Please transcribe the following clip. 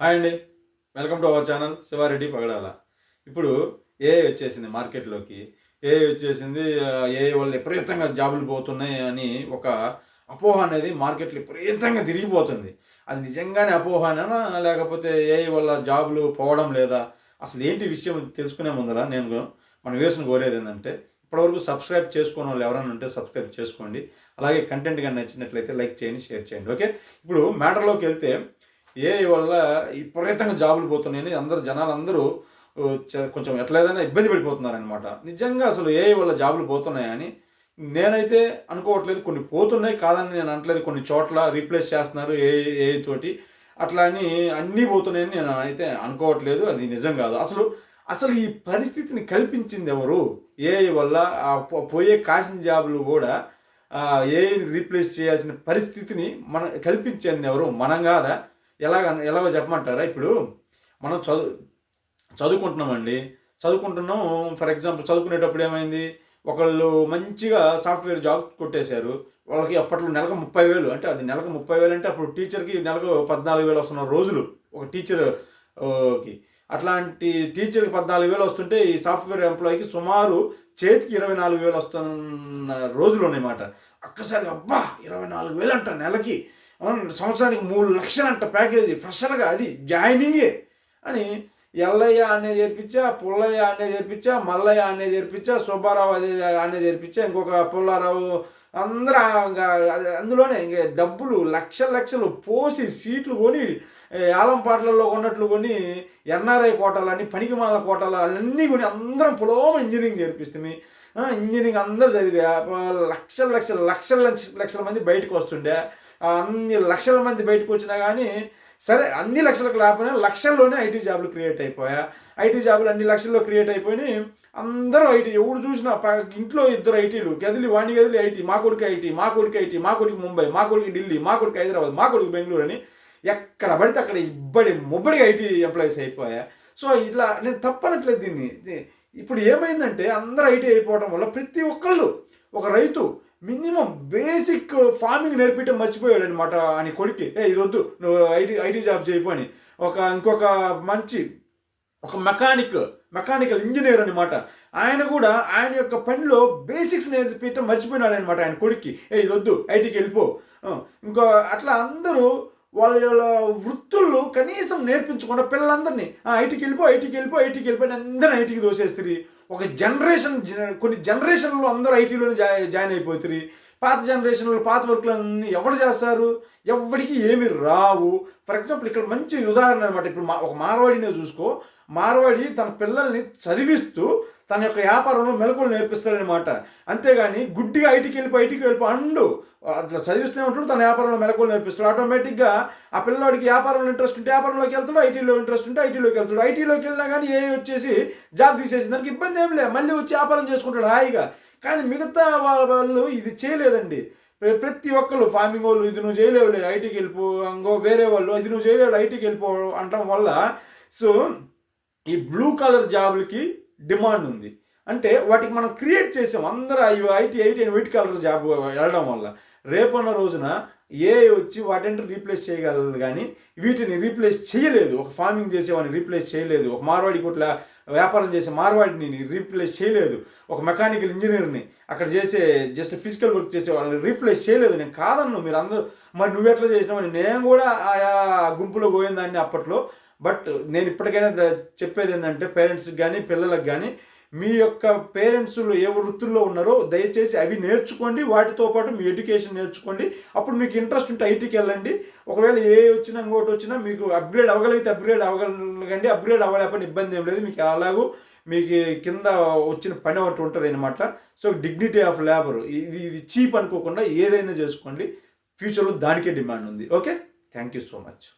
Hi అండి, welcome to our channel Shiva Reddy Pagadala. ఇప్పుడు AI వచ్చేసింది మార్కెట్లోకి. ఏఐ వచ్చేసింది. ఏఐ వల్ల విపరీతంగా జాబులు పోతున్నాయి అని ఒక అపోహ అనేది మార్కెట్లో విపరీతంగా తిరిగిపోతుంది. అది నిజంగానే అపోహనా, లేకపోతే ఏఐ వల్ల జాబులు పోవడం లేదా? అసలు ఏంటి విషయం తెలుసుకునే ముందర నేను మన వ్యూవర్స్ని కోరేది ఏంటంటే, ఇప్పటివరకు సబ్స్క్రైబ్ చేసుకోని వాళ్ళు ఎవరైనా ఉంటే సబ్స్క్రైబ్ చేసుకోండి. అలాగే కంటెంట్ కానీ నచ్చినట్లయితే లైక్ చేయండి, షేర్ చేయండి. ఓకే, ఇప్పుడు మ్యాటర్లోకి వెళ్తే, ఏఐ వల్ల విపరీతంగా జాబులు పోతున్నాయని జనాలందరూ కొంచెం ఎట్లేదైనా ఇబ్బంది పడిపోతున్నారనమాట. నిజంగా అసలు ఏఐ వల్ల జాబులు పోతున్నాయని నేనైతే అనుకోవట్లేదు. కొన్ని పోతున్నాయి, కాదని నేను అనట్లేదు. కొన్ని చోట్ల రీప్లేస్ చేస్తున్నారు ఏఐ తోటి. అట్లా అని అన్నీ పోతున్నాయని నేను అయితే అనుకోవట్లేదు. అది నిజం కాదు. అసలు ఈ పరిస్థితిని కల్పించింది ఎవరు? ఏఐ వల్ల పోయే కాసిన జాబులు కూడా ఏఐని రీప్లేస్ చేయాల్సిన పరిస్థితిని కల్పించింది ఎవరు? మనం కాదా? ఎలాగో చెప్పమంటారా? ఇప్పుడు మనం చదువుకుంటున్నామండి. చదువుకుంటున్నాం. ఫర్ ఎగ్జాంపుల్ చదువుకునేటప్పుడు ఏమైంది, ఒకళ్ళు మంచిగా సాఫ్ట్వేర్ జాబ్ కొట్టేశారు. వాళ్ళకి అప్పట్లో నెలకు 30,000. అంటే అది నెలకు 30,000 అంటే అప్పుడు టీచర్కి నెలకు 14,000 వస్తున్న రోజులు ఒక టీచర్కి. అట్లాంటి టీచర్కి 14,000 వస్తుంటే ఈ సాఫ్ట్వేర్ ఎంప్లాయీకి సుమారు చేతికి 24,000 వస్తున్న రోజులు ఉన్నాయన్నమాట. ఒక్కసారిగా అబ్బా 24,000 అంట నెలకి, సంవత్సరానికి 3,00,000 అంట ప్యాకేజీ ఫ్రెషర్గా, అది జాయినింగే అని ఎల్లయ్య అనే చేర్పించా, పుల్లయ్య అనే చేర్పించా, మల్లయ్య అనే చేర్పించా, సుబ్బారావు అనే చేర్పించా, ఇంకొక పుల్లారావు, అందరూ అందులోనే ఇంక డబ్బులు లక్షలు పోసి సీట్లు కొని ఆలంపాట్లలో కొన్నట్లు కొని ఎన్ఆర్ఐ కోటాలని, పనికిమాల కోటాలు అన్నీ కొని అందరం పొలోమ ఇంజనీరింగ్ చేర్పిస్తుంది. ఇంజనీరింగ్ అందరూ చదివా. లక్షల మంది బయటకు వస్తుండే. అన్ని లక్షల మంది బయటకు వచ్చినా కానీ సరే, అన్ని లక్షలకు రాకపోయినా లక్షల్లోనే ఐటీ జాబులు క్రియేట్ అయిపోయా. ఐటీ జాబులు అన్ని లక్షల్లో క్రియేట్ అయిపోయినాయి. అందరూ ఐటీ, ఎవరు చూసినా ఇంట్లో 2 ఐటీలు కదిలి వాణి కదిలి ఐటీ, మా కొడుకు ఐటీ, మా కొడుకు ఐటీ, మా కొడుకు ముంబై, మా కొడుకు ఢిల్లీ, మా కొడుకు హైదరాబాద్, మా కొడుకు బెంగళూరు అని ఎక్కడ పడితే అక్కడ ముబ్బడిగా ఐటీ ఎంప్లాయీస్ అయిపోయా. సో ఇట్లా నేను తప్పనట్లేదు దీన్ని. ఇప్పుడు ఏమైందంటే అందరూ ఐటీ అయిపోవడం వల్ల ప్రతి ఒక్కళ్ళు, ఒక రైతు మినిమం బేసిక్ ఫార్మింగ్ నేర్పించడం మర్చిపోయాడు అనమాట. అని కొడుక్కి ఇది వద్దు, నువ్వు ఐటీ జాబ్ చేయని. ఇంకొక మంచి మెకానికల్ ఇంజనీర్ అనమాట. ఆయన కూడా ఆయన యొక్క పనిలో బేసిక్స్ నేర్పించడం మర్చిపోయినాడు అనమాట ఆయన కొడుక్కి. ఇది వద్దు, ఐటీకి వెళ్ళిపో. ఇంకో అట్లా అందరూ వాళ్ళ వృత్తుల్లో కనీసం నేర్పించకుండా పిల్లలందరినీ ఐటీకి వెళ్ళిపో అని అందరినీ ఐటీకి దోసేస్తారు. ఒక జనరేషన్, కొన్ని జనరేషన్లో అందరూ ఐటీలోనే జాయిన్ అయిపోతారు. పాత జనరేషన్లో పాత వర్క్లన్నీ ఎవరు చేస్తారు? ఎవరికి ఏమి రావు. ఫర్ ఎగ్జాంపుల్ ఇక్కడ మంచి ఉదాహరణ అనమాట. ఇప్పుడు ఒక మార్వాడినే చూసుకో. మార్వాడి తన పిల్లల్ని చదివిస్తూ తన యొక్క వ్యాపారంలో మెలకువలు నేర్పిస్తాడనమాట. అంతేగాని గుడ్డిగా ఐటీకి వెళ్ళిపో అండు అట్లా చదివిస్తూనే ఉంటాడు, తన వ్యాపారంలో మెలకువలు నేర్పిస్తాడు. ఆటోమేటిక్గా ఆ పిల్లవాడికి వ్యాపారంలో ఇంట్రెస్ట్ ఉంటే వ్యాపారంలోకి వెళ్తాడు, ఐటీలో ఇంట్రెస్ట్ ఉంటే ఐటీలోకి వెళ్తాడు. ఐటీలోకి వెళ్ళినా కానీ ఏ వచ్చేసి జాబ్ తీసేసి దానికి ఇబ్బంది ఏం లేదు, మళ్ళీ వచ్చి వ్యాపారం చేసుకుంటాడు హాయిగా. కానీ మిగతా వాళ్ళు ఇది చేయలేదండి. ప్రతి ఒక్కళ్ళు ఫార్మింగ్ వాళ్ళు ఇది నువ్వు చేయలేవులే ఐటీకి వెళ్ళిపో, ఇంకో వేరే వాళ్ళు ఇది నువ్వు చేయలేవు ఐటీకి వెళ్ళిపో అనటం వల్ల సో ఈ బ్లూ కలర్ జాబులకి డిమాండ్ ఉంది. అంటే వాటికి మనం క్రియేట్ చేసాం అందరూ ఐటీ అని వైట్ కలర్ జాబ్ వెళ్ళడం వల్ల రేపన్న రోజున ఏఐ వచ్చి వాటిని రీప్లేస్ చేయగలదు, కానీ వీటిని రీప్లేస్ చేయలేదు. ఒక ఫార్మింగ్ చేసేవాడిని రీప్లేస్ చేయలేదు. ఒక మార్వాడి కొట్ల వ్యాపారం చేసే మార్వాడిని రీప్లేస్ చేయలేదు. ఒక మెకానికల్ ఇంజనీర్ని అక్కడ చేసే జస్ట్ ఫిజికల్ వర్క్ చేసే వాళ్ళని రీప్లేస్ చేయలేదు. నేను కాదన్ను, మీరు అందరూ మరి నువ్వు ఎట్లా చేసినావని నేను కూడా ఆయా గుంపులో పోయిందాన్ని అప్పట్లో. బట్ నేను ఇప్పటికైనా చెప్పేది ఏంటంటే పేరెంట్స్కి కానీ పిల్లలకు కానీ, మీ యొక్క పేరెంట్స్లో ఏ వృత్తుల్లో ఉన్నారో దయచేసి అవి నేర్చుకోండి. వాటితో పాటు మీ ఎడ్యుకేషన్ నేర్చుకోండి. అప్పుడు మీకు ఇంట్రెస్ట్ ఉంటే ఐటీకి వెళ్ళండి. ఒకవేళ ఏ వచ్చినా ఇంకోటి వచ్చినా మీకు అప్గ్రేడ్ అవ్వగలిగితే అప్గ్రేడ్ అవ్వగలగండి. అప్గ్రేడ్ అవ్వలేకపోయినా ఇబ్బంది ఏం లేదు. మీకు అలాగూ మీకు కింద వచ్చిన పని ఒకటి ఉంటుంది అనమాట. సో డిగ్నిటీ ఆఫ్ లేబర్, ఇది చీప్ అనుకోకుండా ఏదైనా చేసుకోండి. ఫ్యూచర్లో దానికే డిమాండ్ ఉంది. Okay, thank you so much.